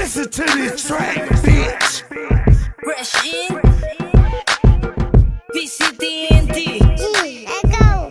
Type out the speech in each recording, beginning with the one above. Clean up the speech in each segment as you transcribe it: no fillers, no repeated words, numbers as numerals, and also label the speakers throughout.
Speaker 1: Listen to this track, bitch.
Speaker 2: Fresh in PCTNT.
Speaker 3: Echo.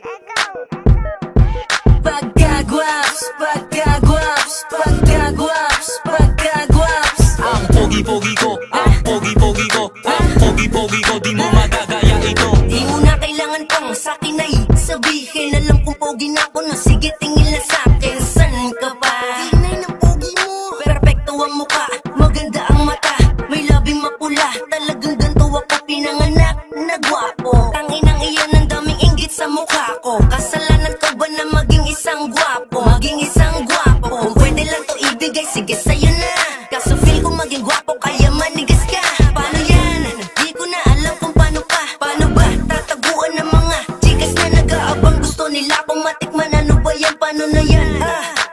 Speaker 2: Pagka-guaps, pagka-guaps, pagka-guaps, pagka-guaps.
Speaker 4: Ang pogi-pogi ko, ang pogi-pogi ko, ang pogi-pogi ko, di mo magagaya ito.
Speaker 2: Di mo na kailangan pang sa'kin ay sabihin. Alam kong pogi na ako na, sige tingin lang sa'kin. San ka ba? Tingnan ng pogi mo. Perfecto ang mukha, maganda ang mata, may labing mapula. Talagang ganito ako pinanganak na gwapo. Tanginang iyan ang daming inggit sa mukha ko. Kasalanan ko ba na maging isang gwapo? Maging isang gwapo, kung pwede lang to ibigay, sige sa'yo na. Kaso feel ko maging gwapo, kaya manigas ka. Paano yan? Di ko na alam kung paano pa. Paano ba tataguan ng mga chikas na nag-aabang? Gusto nila akong matikman, ano ba yan? Paano na yan?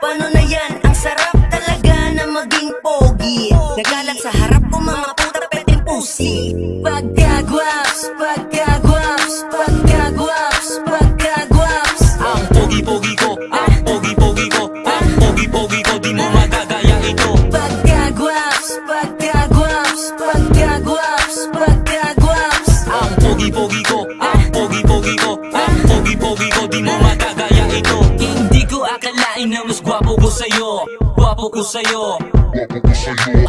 Speaker 2: Paano na yan? Ang sarap talaga na maging pogi. Nagalat sa harap ko mga puta peting pusi. Pagka-guaps, pagka-guaps, pagka-guaps, pagka-guaps.
Speaker 4: Ang pogi-pogi ko, ang pogi-pogi ko, ang pogi-pogi ko, di mo magagaya ito.
Speaker 2: Pagka-guaps, pagka-guaps, pagka-guaps, pagka-guaps.
Speaker 4: Ang pogi-pogi ko, ang pogi-pogi ko, ang pogi-pogi ko, di mo magagaya ito. Hindi ko akalain na mas gwapo ko sa'yo, gwapo ko sa'yo.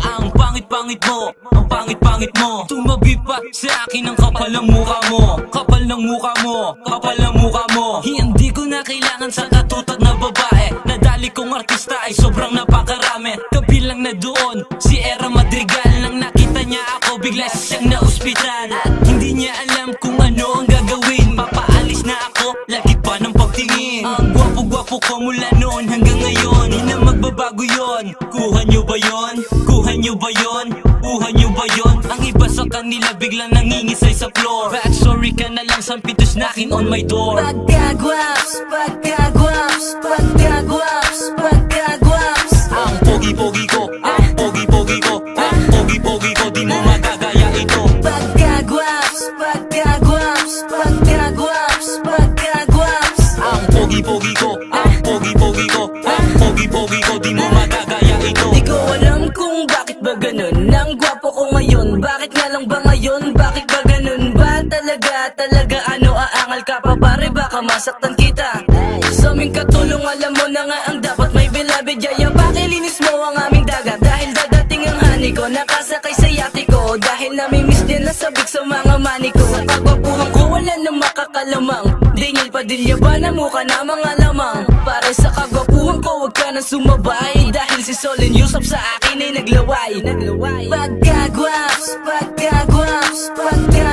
Speaker 4: Ang pangit-pangit mo, ang pangit-pangit mo. Tumabi pa sa akin ang kapal ng mukha mo, kapal ng mukha mo, kapal ng mukha mo. Hindi ko na kailangan sa katutak na babae. Nadali kong artista ay sobrang napakarami. Kabilang na doon, si Era Madrigal. Nang nakita niya ako, bigla siyang na-ospital. Hindi niya alam kung ano ang gagawin. Papaalis na ako, lagi pa ng pagtingin. Ang gwapo-gwapo ko mula noon hanggang ngayon, hindi na magbabago yon. Kuha niyo ba yon? Kuha niyo ba yon? Kuha niyo ba yon? Ang iba sa kanila biglang nangingisay sa floor. Backstory ka na lang, sampitos knocking on my door.
Speaker 2: Pagka-guaps, pagka-guaps, pagka-guaps, pagka-guaps.
Speaker 4: Ang pogi-pogi ko, ang pogi-pogi ko, ang pogi-pogi ko, di mo magagaya ito.
Speaker 2: Pagka-guaps, pagka-guaps, pagka-guaps, pagka-guaps.
Speaker 4: Ang pogi-pogi ko, ang pogi-pogi ko, ang pogi-pogi ko, di mo magagaya ito.
Speaker 2: Di ko alam kung bakit ba ganun. Ang gwapo ko ngayon, bakit nga lang ba ngayon? Bakit ba ganun ba talaga ano aangal ka pa pare, baka masaktan kita. Sa aming katulong alam mo na nga ang dapat may beloved. Yaya pakilinis mo ang aming dagat, dahil dadating ang honey ko, nakasakay sa yate ko. Dahil namimiss din nasabik sa mga mani ko. Sa kagwapuhan ko wala na makakalamang. Daniel Padilla ba na mukha na mga lamang? Para sa kagwapuhan ko wag ka na sumabay, dahil si Solen Yusuf sa akin ay naglaway. Pagka-guaps, pagka-guaps, pagka